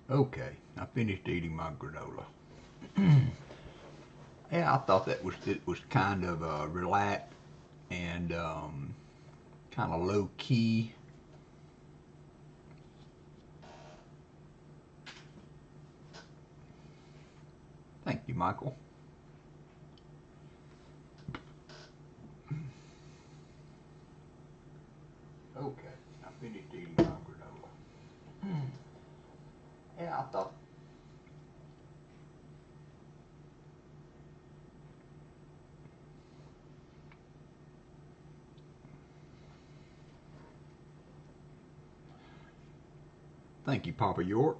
Okay, I finished eating my granola. Yeah, I thought it was kind of relaxed and kind of low key. Thank you, Michael. Okay, I finished eating my granola. Yeah, I thought. Thank you, Papa York.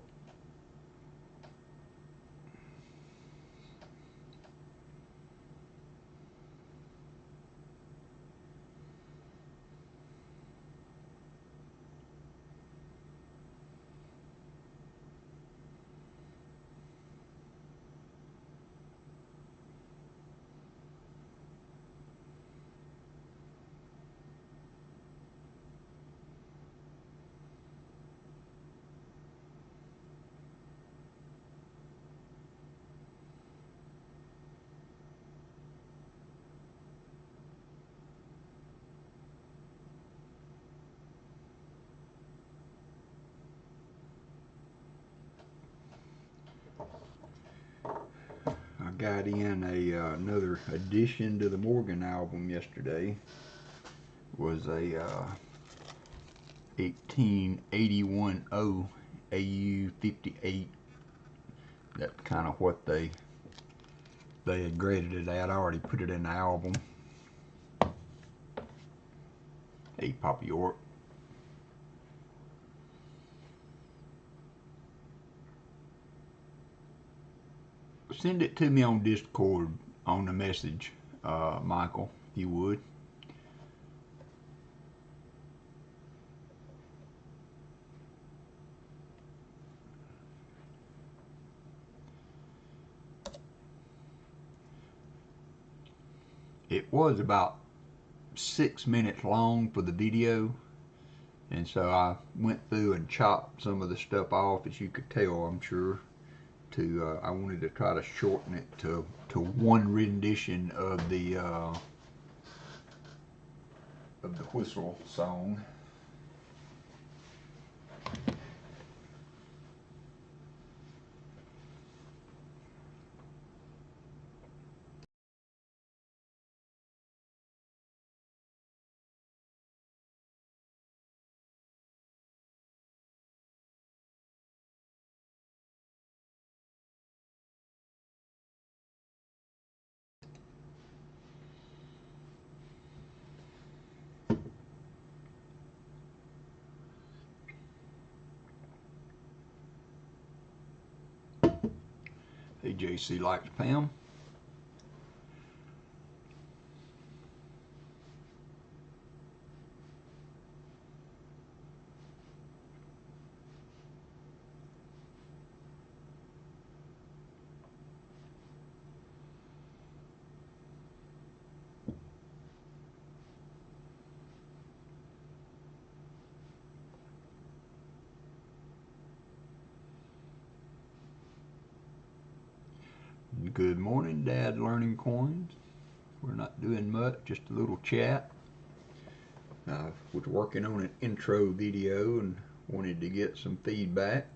I got in another addition to the Morgan album yesterday. Was a 1881 O AU 58. That's kind of what they had graded it at. I already put it in the album. Hey, Papa York. Send it to me on Discord on the message, Michael, if you would. It was about 6 minutes long for the video, and so I went through and chopped some of the stuff off, as you could tell, I'm sure. I wanted to try to shorten it to one rendition of the whistle song. Hey, JC likes Pam. Good morning, Dad. Learning coins. We're not doing much, just a little chat. I was working on an intro video and wanted to get some feedback.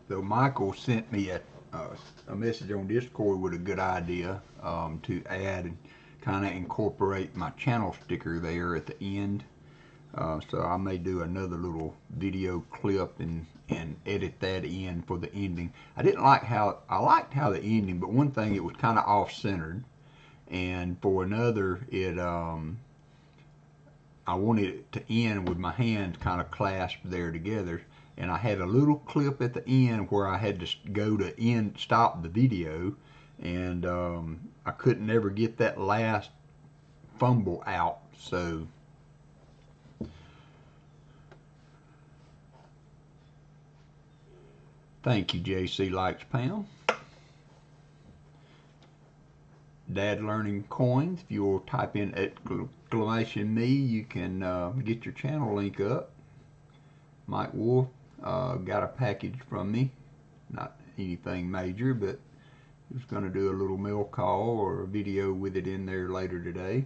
So Michael sent me a message on Discord with a good idea to add and kind of incorporate my channel sticker there at the end. So I may do another little video clip and edit that in for the ending. I liked how the ending, but one thing, it was kind of off-centered, and for another, I wanted it to end with my hands kind of clasped there together, and I had a little clip at the end where I had to go to stop the video, and I couldn't ever get that last fumble out. So thank you, JC Likes Pam. Dad Learning Coins. If you'll type in exclamation me, you can get your channel link up. Mike Wolf got a package from me. Not anything major, but he was going to do a little mail call or a video with it in there later today.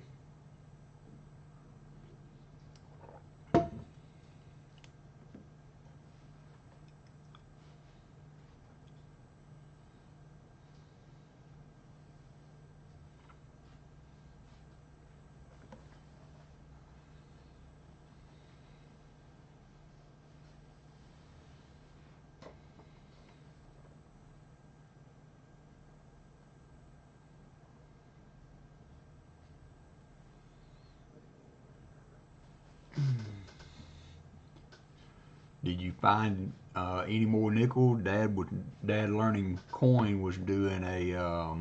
Did you find any more nickel? Dad Learning Coin was doing a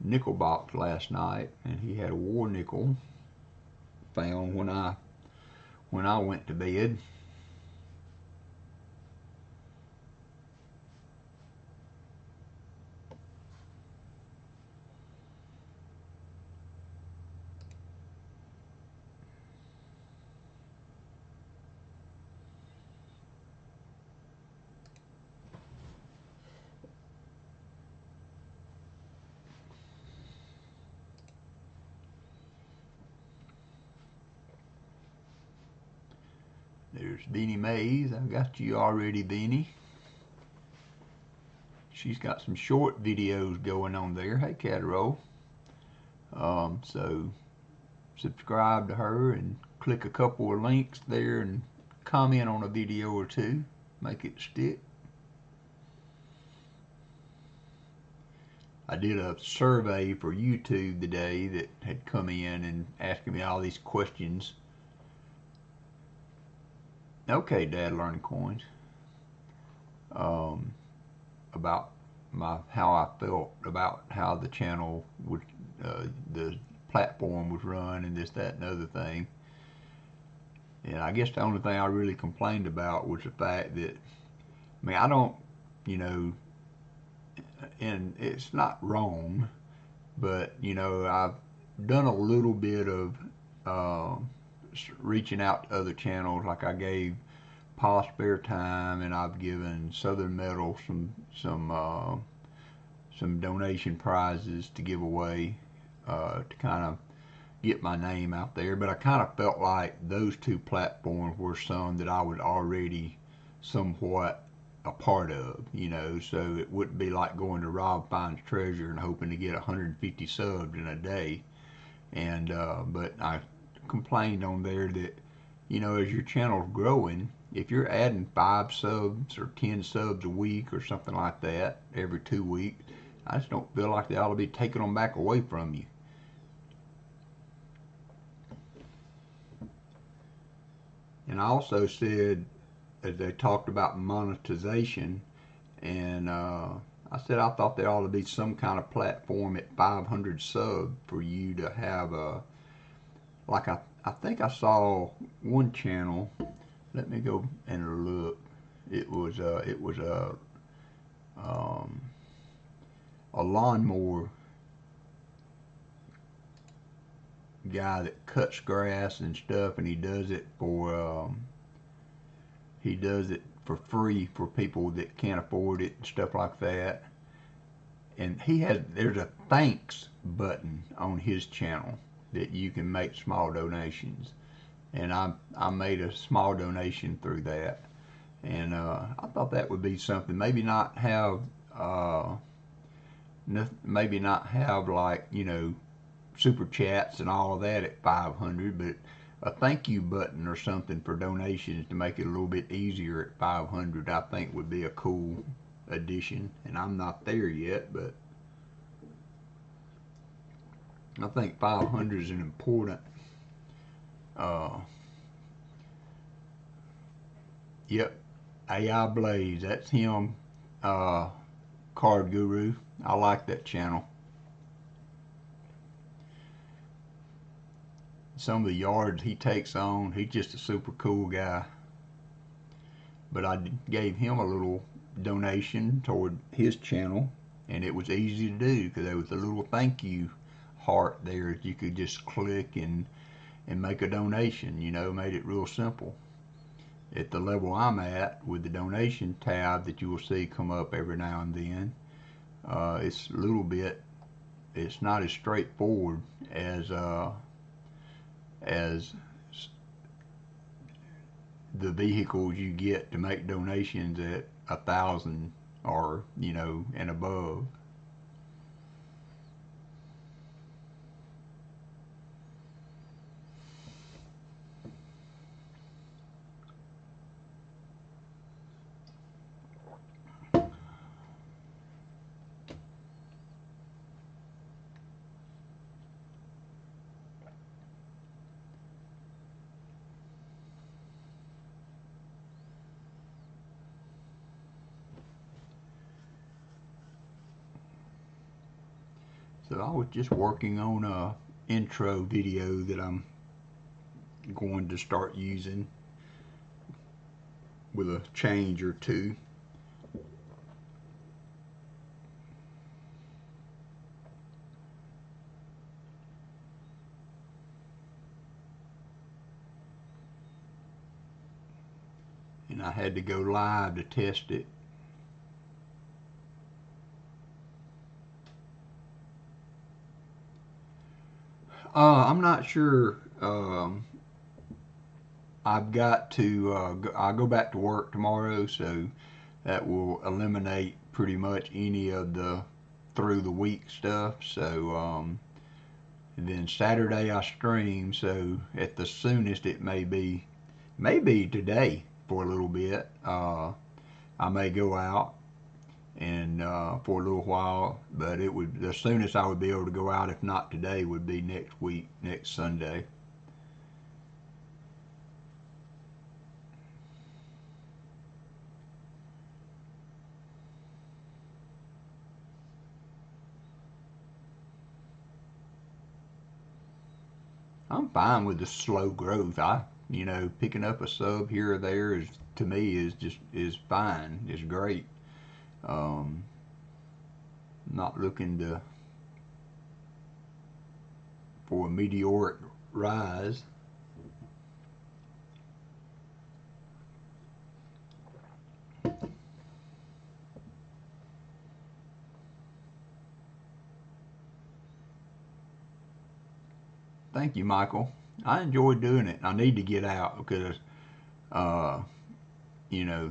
nickel box last night, and he had a war nickel found when I went to bed. There's Beanie Mays. I've got you already, Beanie. She's got some short videos going on there. Hey, Catterall. So subscribe to her and click a couple of links there and comment on a video or two. Make it stick. I did a survey for YouTube today that had come in and asking me all these questions. Okay, Dad Learning Coins. About how I felt about how the channel would, the platform was run, and this, that, and other thing. And I guess the only thing I really complained about was the fact that, I mean, I don't, you know, and it's not wrong, but, you know, I've done a little bit of reaching out to other channels. Like I gave Pa Spare Time, and I've given Southern Metal some donation prizes to give away to kind of get my name out there. But I kind of felt like those two platforms were some that I was already somewhat a part of, you know, so it wouldn't be like going to Rob Finds Treasure and hoping to get 150 subs in a day. And but I complained on there that, you know, as your channel's growing, if you're adding 5 subs or 10 subs a week or something like that every 2 weeks, I just don't feel like they ought to be taking them back away from you. And I also said, as they talked about monetization, and I said I thought there ought to be some kind of platform at 500 subs for you to have a, like I think I saw one channel. Let me go and look. It was a lawnmower guy that cuts grass and stuff, and he does it for free for people that can't afford it and stuff like that. And there's a thanks button on his channel that you can make small donations, and I made a small donation through that. And I thought that would be something. Maybe not have, maybe not have like, you know, super chats and all of that at 500, but a thank you button or something for donations to make it a little bit easier at 500, I think would be a cool addition. And I'm not there yet, but I think 500 is an important. Uh, yep, AI Blaze, that's him. Card Guru. I like that channel. Some of the yards he takes on, he's just a super cool guy. But I gave him a little donation toward his channel, and it was easy to do because there was a little thank you heart there that you could just click and make a donation. You know, made it real simple. At the level I'm at with the donation tab that you will see come up every now and then, it's a little bit, it's not as straightforward as the vehicles you get to make donations at 1,000 or, you know, and above. So I was just working on a intro video that I'm going to start using with a change or two. And I had to go live to test it. I'm not sure. I've got to, I'll go back to work tomorrow, so that will eliminate pretty much any of the through the week stuff. So, and then Saturday I stream, so at the soonest it may be today for a little bit. I may go out and for a little while, but it would, the soonest I would be able to go out, if not today, would be next week, next Sunday. I'm fine with the slow growth. You know, picking up a sub here or there is, to me, is fine. It's great. Um, Not looking to for a meteoric rise. Thank you, Michael. I enjoy doing it. I need to get out because, uh, you know,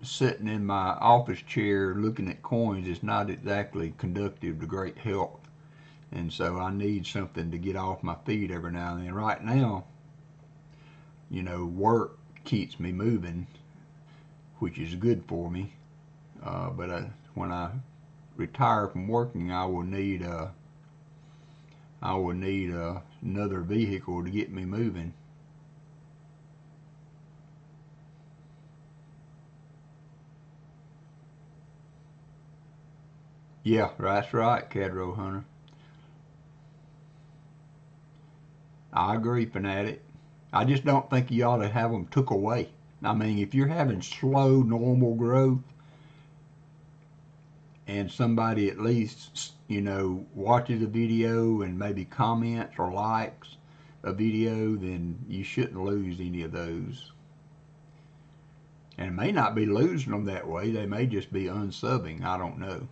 sitting in my office chair looking at coins is not exactly conducive to great health. And so I need something to get off my feet every now and then. Right now, you know, work keeps me moving, which is good for me. But when I retire from working, I will need another vehicle to get me moving. Yeah, that's right, Cadro Hunter. I agree, Fanatic. I just don't think you ought to have them took away. I mean, if you're having slow, normal growth, and somebody at least, you know, watches a video and maybe comments or likes a video, then you shouldn't lose any of those. And it may not be losing them that way. They may just be unsubbing. I don't know.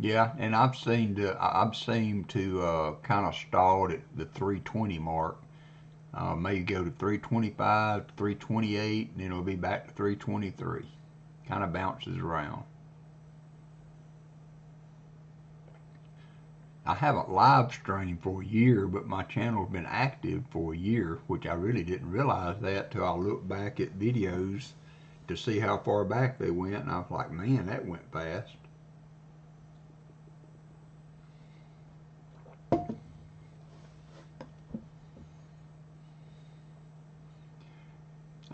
Yeah, and I've seen to kind of stalled at the 320 mark. Maybe go to 325, 328, and then it'll be back to 323. Kind of bounces around. I haven't live streamed for a year, but my channel's been active for a year, which I really didn't realize that till I looked back at videos to see how far back they went, and I was like, man, that went fast.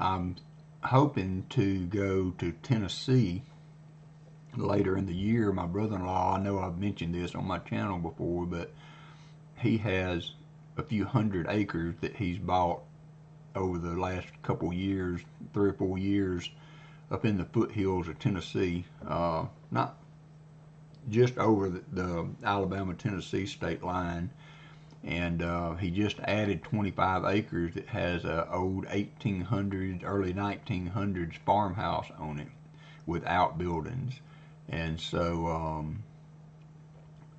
I'm hoping to go to Tennessee later in the year. My brother-in-law, I know I've mentioned this on my channel before, but he has a few hundred acres that he's bought over the last couple years, 3 or 4 years, up in the foothills of Tennessee, not just over the Alabama-Tennessee state line. And he just added 25 acres that has an old 1800s, early 1900s farmhouse on it with outbuildings. And so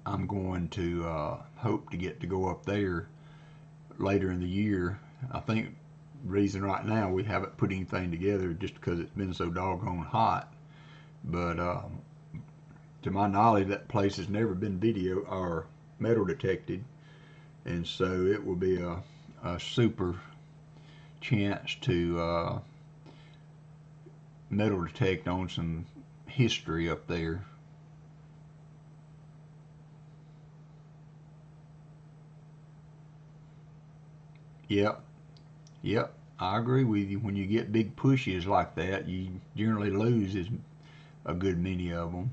I'm going to hope to get to go up there later in the year. I think the reason right now we haven't put anything together just because it's been so doggone hot. But to my knowledge, that place has never been video or metal detected. And so it will be a super chance to metal detect on some history up there. Yep, yep, I agree with you. When you get big pushes like that, you generally lose a good many of them.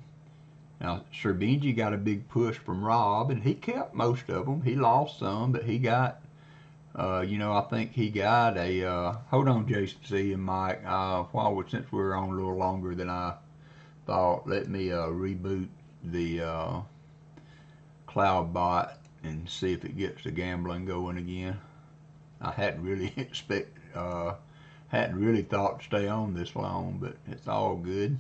Now, Sir Benji got a big push from Rob, and he kept most of them. He lost some, but he got, I think he got hold on, Jason C. and Mike, since we're on a little longer than I thought, let me reboot the cloud bot and see if it gets the gambling going again. I hadn't really hadn't really thought to stay on this long, but it's all good.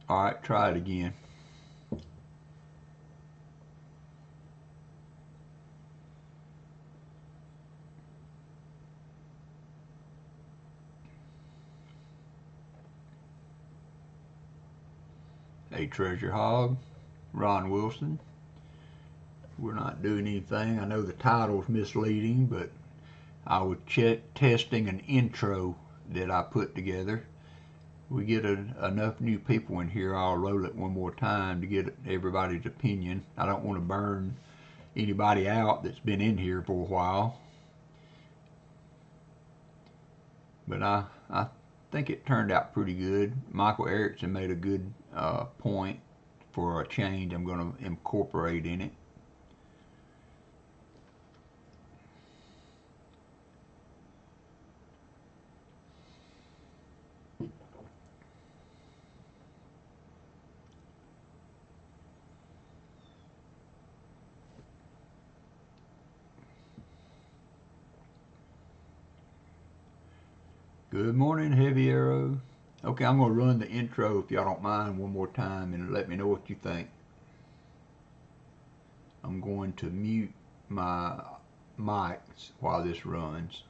All right, try it again. A Treasure Hog, Ron Wilson. We're not doing anything. I know the title's misleading, but I was testing an intro that I put together. We get enough new people in here, I'll roll it one more time to get everybody's opinion. I don't want to burn anybody out that's been in here for a while. But I think it turned out pretty good. Michael Erickson made a good point for a change I'm going to incorporate in it. Good morning, Heavy Arrow. Okay, I'm going to run the intro, if y'all don't mind, one more time and let me know what you think. I'm going to mute my mics while this runs.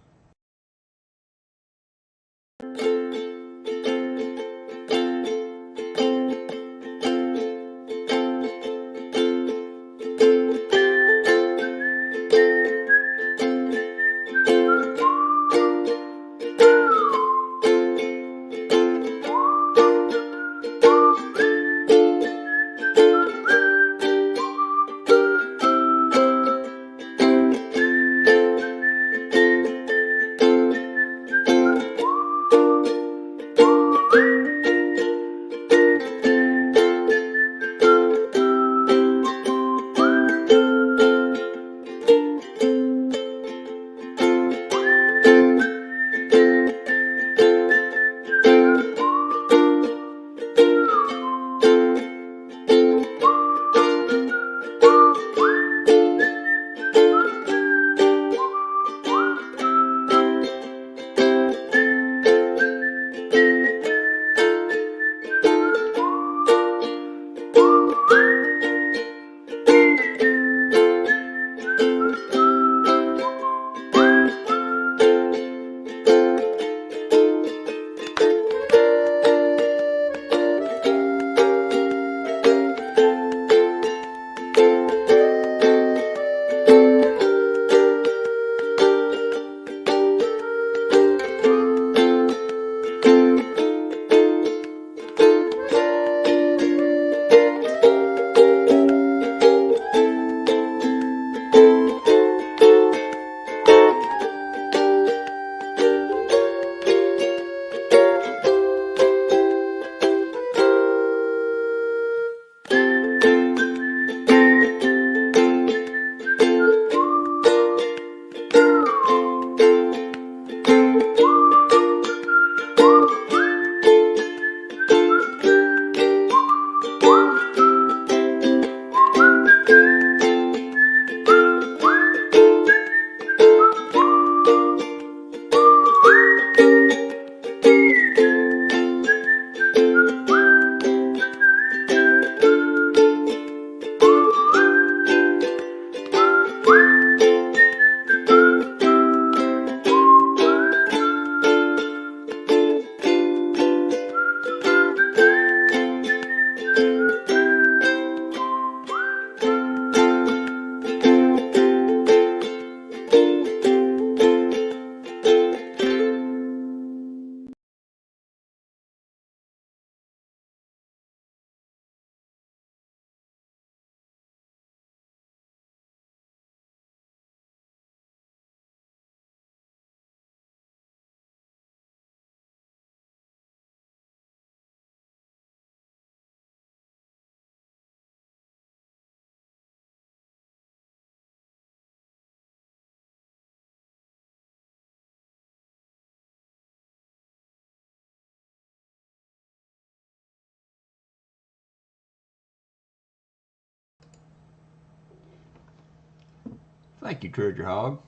Thank you, Treasure Hog.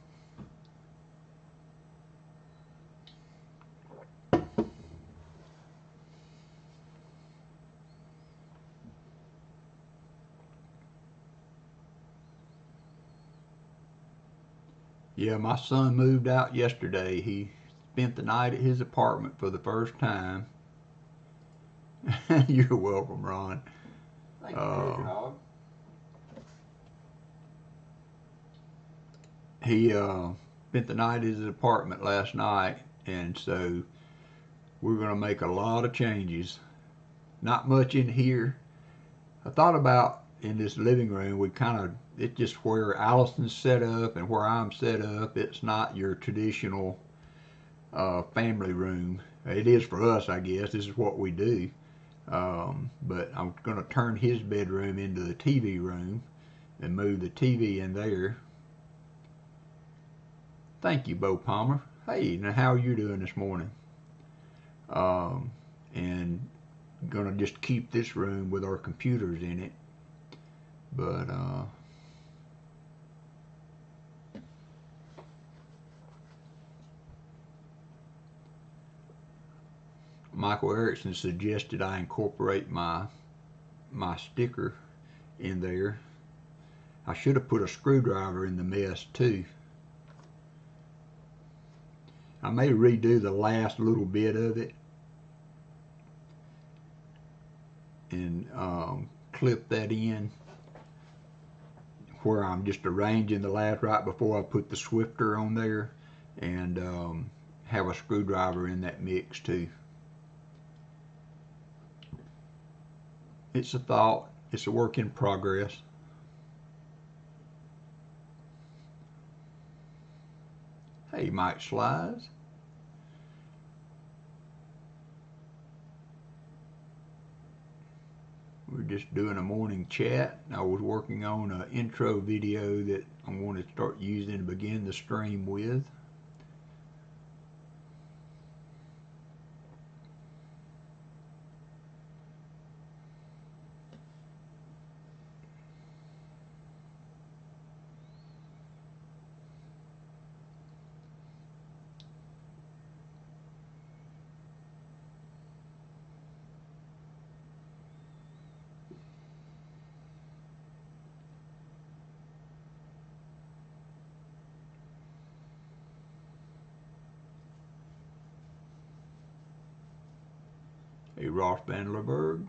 Yeah, my son moved out yesterday. He spent the night at his apartment for the first time. You're welcome, Ron. Thank you, Treasure Hog. He spent the night at his apartment last night, and so we're going to make a lot of changes. Not much in here. I thought about in this living room, it's just where Allison's set up and where I'm set up. It's not your traditional family room. It is for us, I guess. This is what we do. But I'm going to turn his bedroom into the TV room and move the TV in there. Thank you, Bo Palmer. Hey, now how are you doing this morning? And gonna just keep this room with our computers in it. But Michael Erickson suggested I incorporate my sticker in there. I should have put a screwdriver in the mess too. I may redo the last little bit of it and clip that in where I'm just arranging the last right before I put the Swifter on there, and have a screwdriver in that mix too. It's a thought. It's a work in progress. Hey, Mike Slides. We're just doing a morning chat. I was working on an intro video that I'm going to start using to begin the stream with. Hey, Ross Bandlerberg.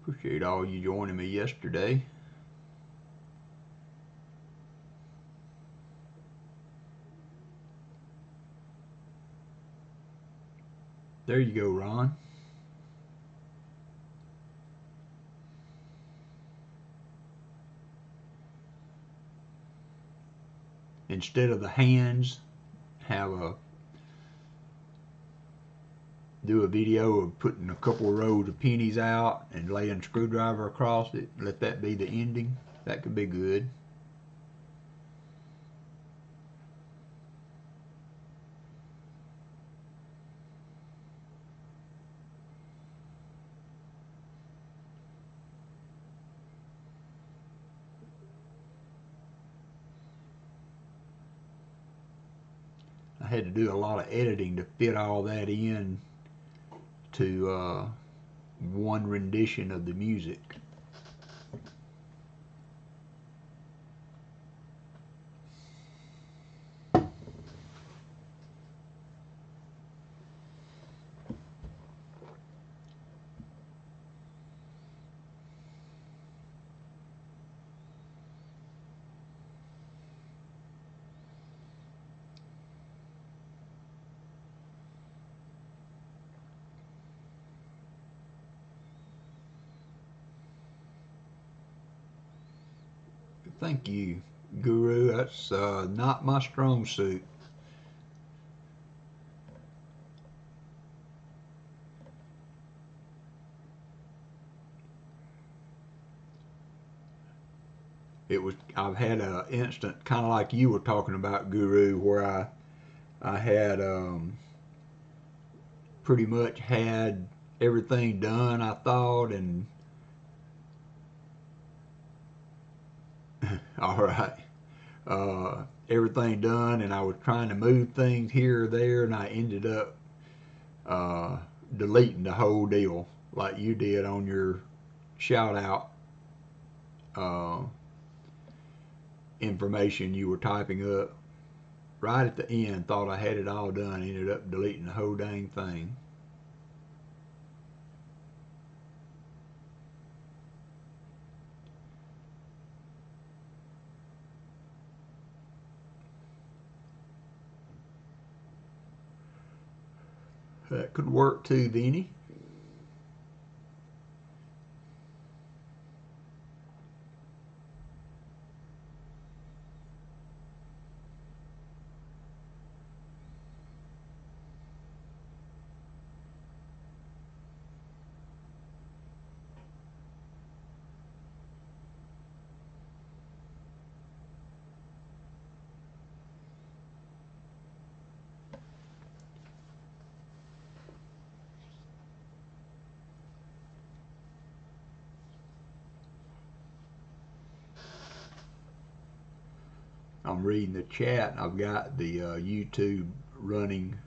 Appreciate all you joining me yesterday. There you go, Ron. Instead of the hands, do a video of putting a couple of rows of pennies out and laying a screwdriver across it. Let that be the ending. That could be good. I had to do a lot of editing to fit all that in to one rendition of the music. Thank you, Guru. That's not my strong suit. I've had an instant, kind of like you were talking about, Guru, where I had pretty much had everything done, I thought, and All right. Everything done, and I was trying to move things here or there, and I ended up deleting the whole deal, like you did on your shout out information you were typing up. Right at the end, thought I had it all done, ended up deleting the whole dang thing. That could work too, Vinny. I'm reading the chat. I've got the YouTube running.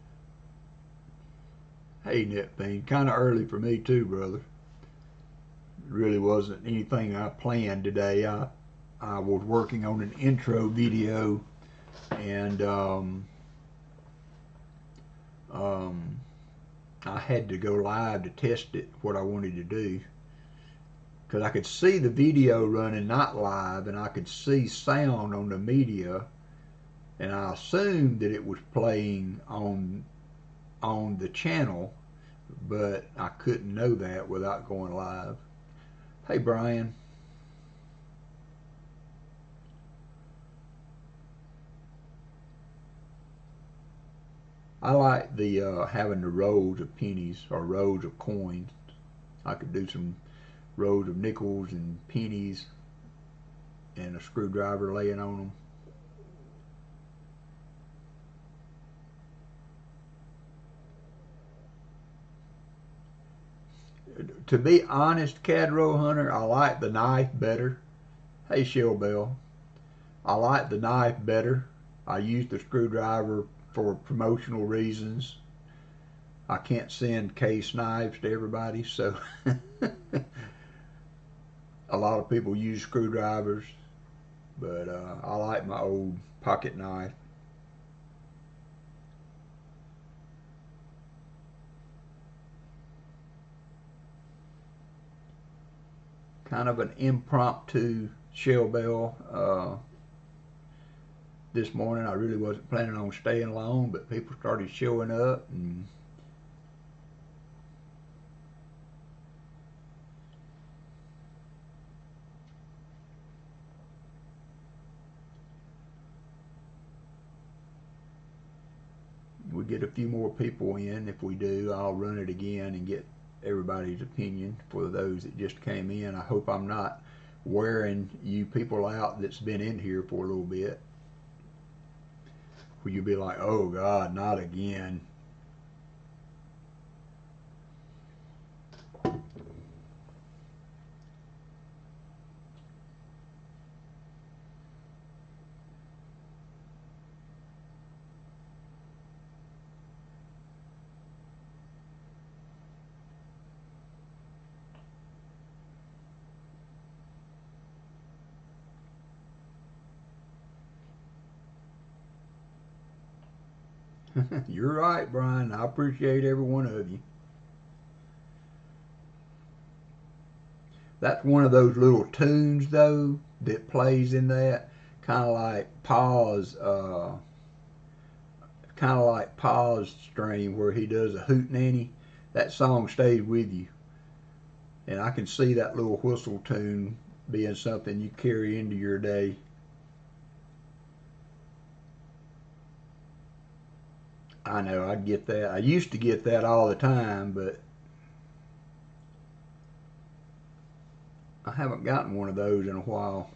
Hey, Netbean, kind of early for me too, brother. It really wasn't anything I planned today. I was working on an intro video, and I had to go live to test it, what I wanted to do, because I could see the video running not live, and I could see sound on the media, and I assumed that it was playing on the channel, but I couldn't know that without going live. Hey, Brian. I like the having the rows of pennies or rows of coins. I could do some rows of nickels and pennies and a screwdriver laying on them. To be honest, Cadro Hunter, I like the knife better. Hey, Shell Bell. I like the knife better. I use the screwdriver for promotional reasons. I can't send case knives to everybody, so a lot of people use screwdrivers, but I like my old pocket knife. Kind of an impromptu shell bell this morning. I really wasn't planning on staying long, but people started showing up, and we get a few more people in. If we do, I'll run it again and get everybody's opinion for those that just came in. I hope I'm not wearing you people out that's been in here for a little bit. Will you be like, oh God, not again? You're right, Brian. I appreciate every one of you. That's one of those little tunes, though, that plays in that, kind of like Pa's stream where he does a hootenanny. That song stays with you, and I can see that little whistle tune being something you carry into your day. I know, I get that. I used to get that all the time, but I haven't gotten one of those in a while.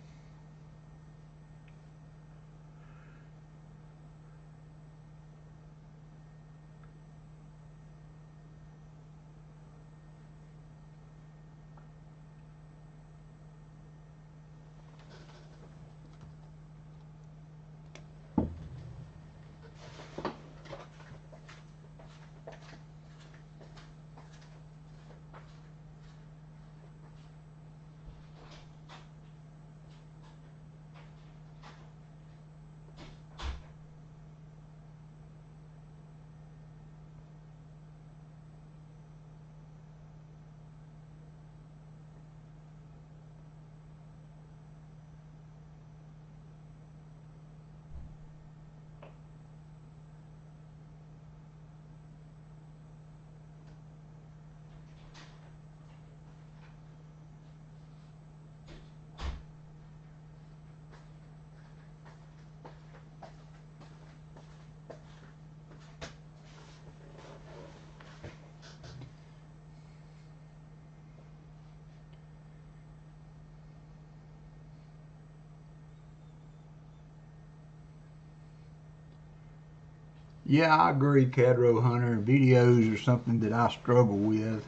Yeah, I agree, Cadro Hunter. Videos are something that I struggle with.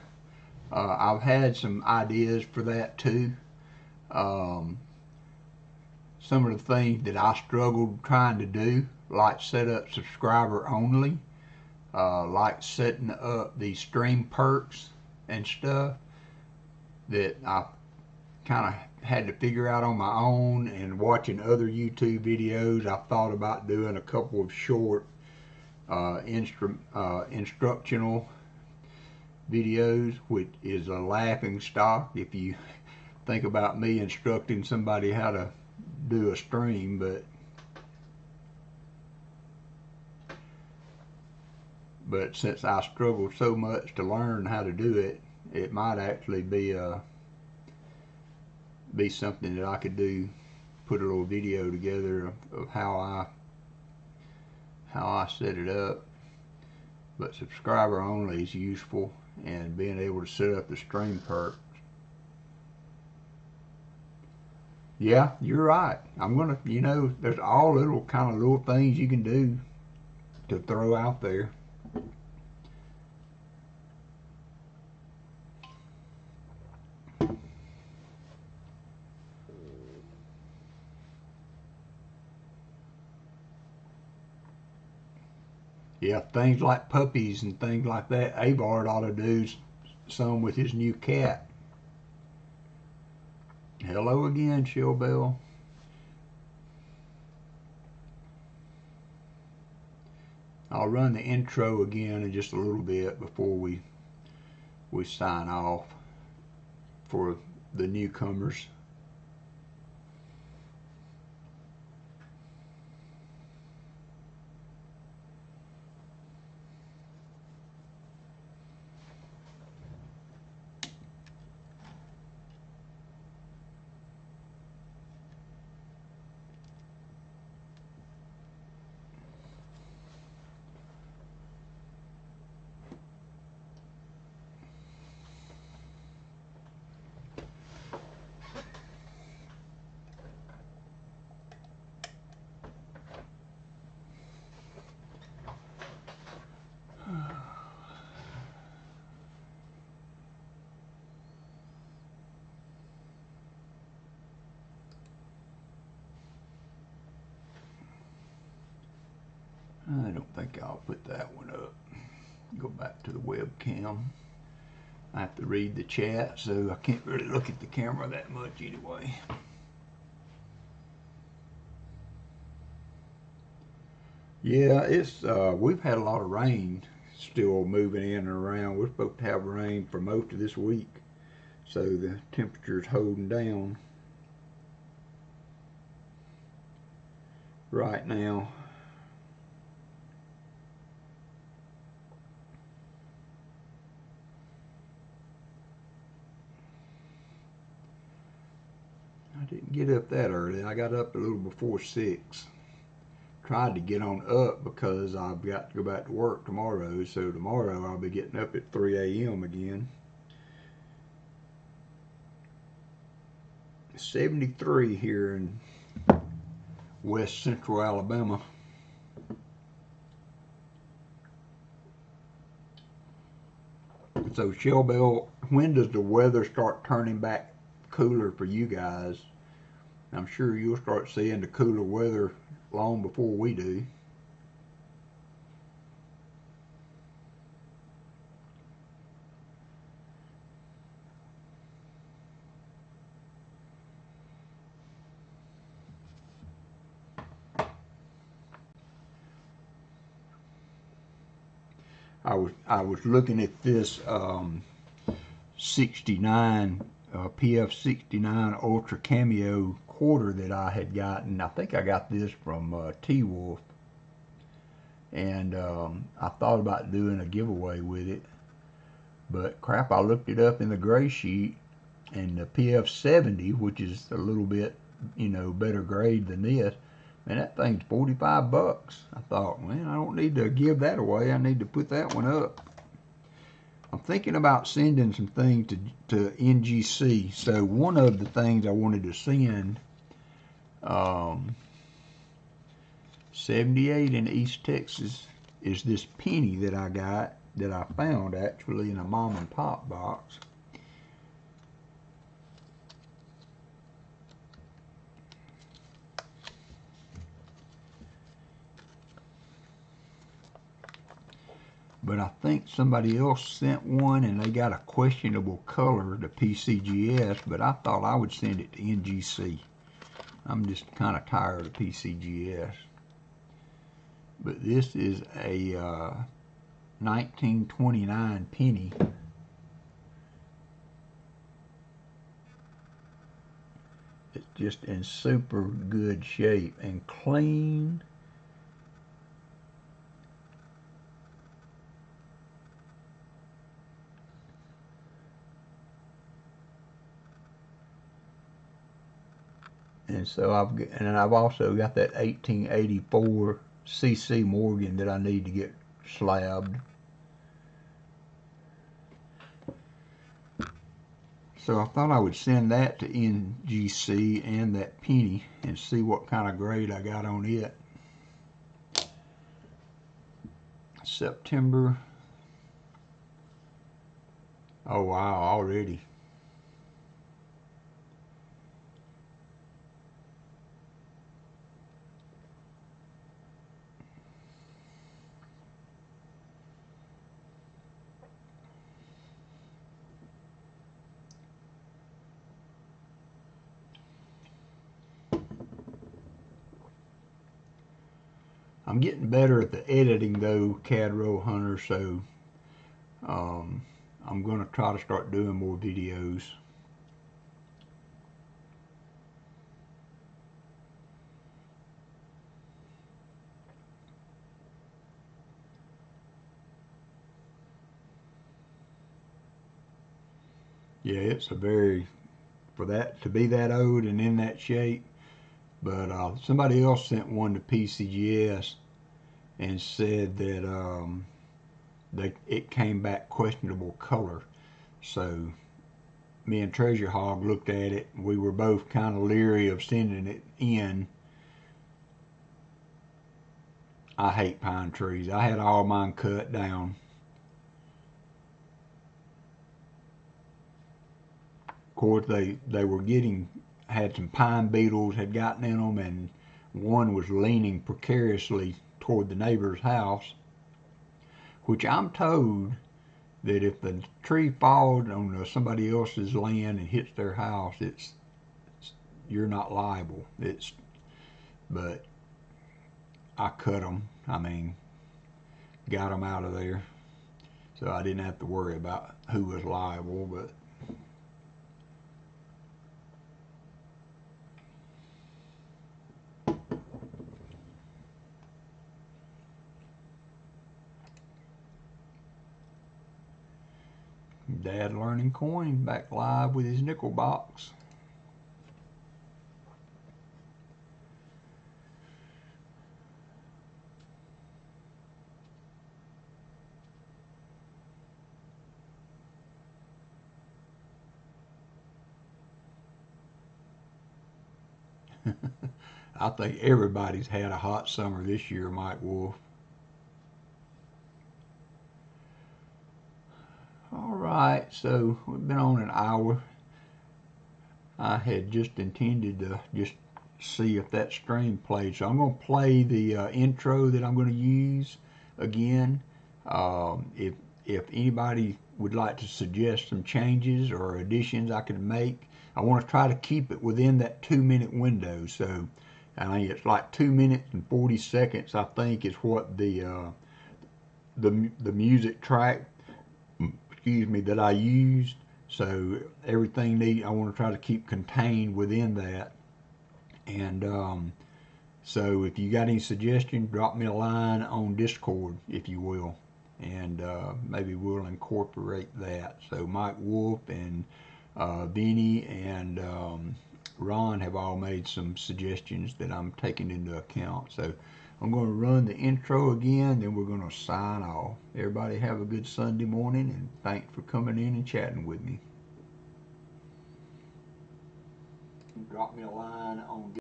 I've had some ideas for that too. Um, some of the things that I struggled trying to do, like set up subscriber only, like setting up these stream perks and stuff that I kind of had to figure out on my own, and watching other YouTube videos. I thought about doing a couple of short instructional videos, which is a laughing stock if you think about me instructing somebody how to do a stream, but since I struggled so much to learn how to do it, it might actually be something that I could do, put a little video together of how I set it up. But subscriber only is useful, and being able to set up the stream perk. Yeah, you're right. I'm gonna, there's all little kind of little things you can do to throw out there. Yeah, things like puppies and things like that. Avard ought to do some with his new cat. Hello again, Shellbell. I'll run the intro again in just a little bit before we sign off for the newcomers. I don't think I'll put that one up. Go back to the webcam. I have to read the chat, so I can't really look at the camera that much anyway. Yeah, it's we've had a lot of rain still moving in and around. We're supposed to have rain for most of this week, so the temperature's holding down right now. I didn't get up that early. I got up a little before 6. Tried to get on up because I've got to go back to work tomorrow, so tomorrow I'll be getting up at 3 a.m. again. 73 here in west central Alabama. So Shellbell, when does the weather start turning back cooler for you guys? I'm sure you'll start seeing the cooler weather long before we do. I was looking at this 69 PF 69 Ultra Cameo quarter that I had gotten. I think I got this from T-Wolf, and I thought about doing a giveaway with it, but crap, I looked it up in the gray sheet, and the PF 70, which is a little bit better grade than this, and that thing's 45 bucks. I thought, man, I don't need to give that away. I need to put that one up. I'm thinking about sending some things to NGC. So one of the things I wanted to send, 78 in East Texas, is this penny that I got, that I found actually in a mom and pop box. But I think somebody else sent one and they got a questionable color to PCGS, but I thought I would send it to NGC. I'm just kind of tired of PCGS. But this is a 1929 penny. It's just in super good shape and clean. And so I've also got that 1884 CC Morgan that I need to get slabbed. So I thought I would send that to NGC and that penny and see what kind of grade I got on it. September. Oh wow, already. I'm getting better at the editing though, Cadro Hunter, so I'm going to try to start doing more videos. Yeah, it's a very, for that to be that old and in that shape. But somebody else sent one to PCGS and said that it came back questionable color. So me and Treasure Hog looked at it. We were both kind of leery of sending it in. I hate pine trees. I had all mine cut down. Of course, they were had some pine beetles had gotten in them, and one was leaning precariously toward the neighbor's house, which I'm told that if the tree falls on somebody else's land and hits their house, you're not liable. But I cut them. I mean, got them out of there, so I didn't have to worry about who was liable. But Dad Learning Coin back live with his nickel box. I think everybody's had a hot summer this year, Mike Wolf. All right, so we've been on an hour. I had just intended to just see if that stream played. So I'm going to play the intro that I'm going to use again. If anybody would like to suggest some changes or additions I could make, I want to try to keep it within that 2-minute window. So I mean, it's like 2 minutes and 40 seconds, I think, is what the music track, excuse me, that I used. So everything I want to try to keep contained within that. And so if you got any suggestions, drop me a line on Discord, if you will, and maybe we'll incorporate that. So Mike Wolf and Vinny and Ron have all made some suggestions that I'm taking into account. So I'm going to run the intro again, then we're going to sign off. Everybody have a good Sunday morning, and thanks for coming in and chatting with me. Drop me a line on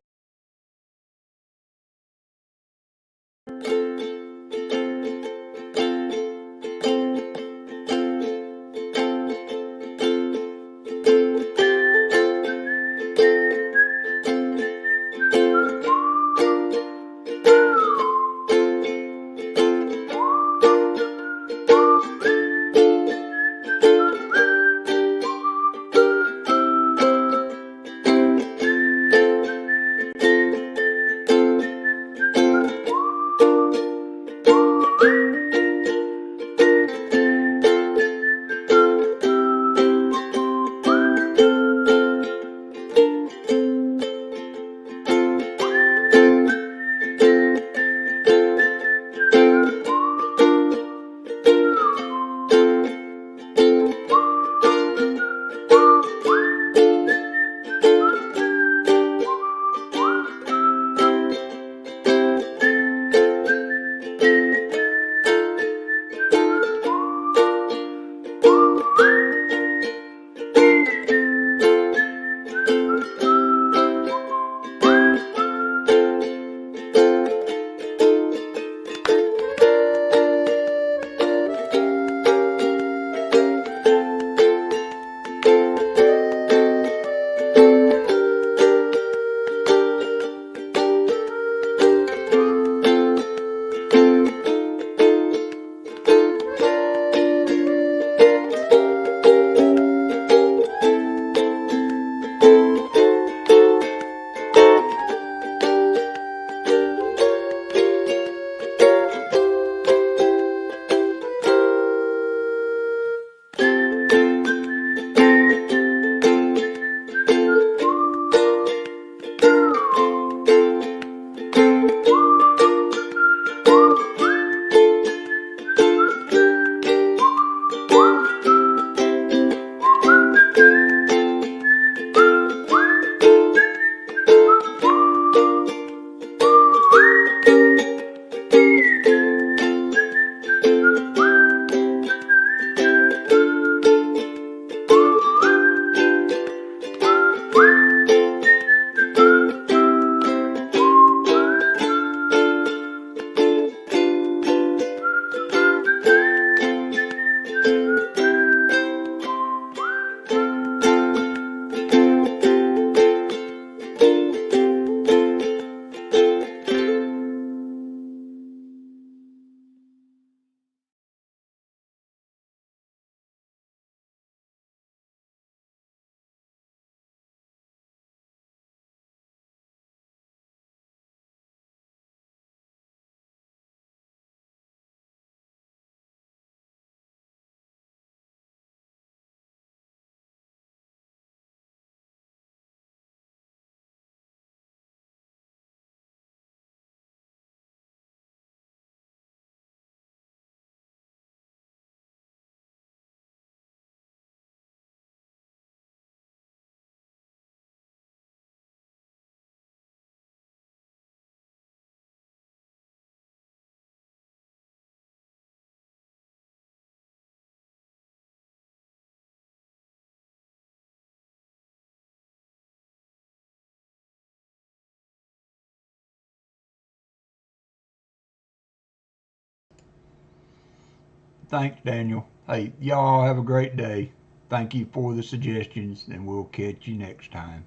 Thanks, Daniel. Hey, y'all have a great day. Thank you for the suggestions, and we'll catch you next time.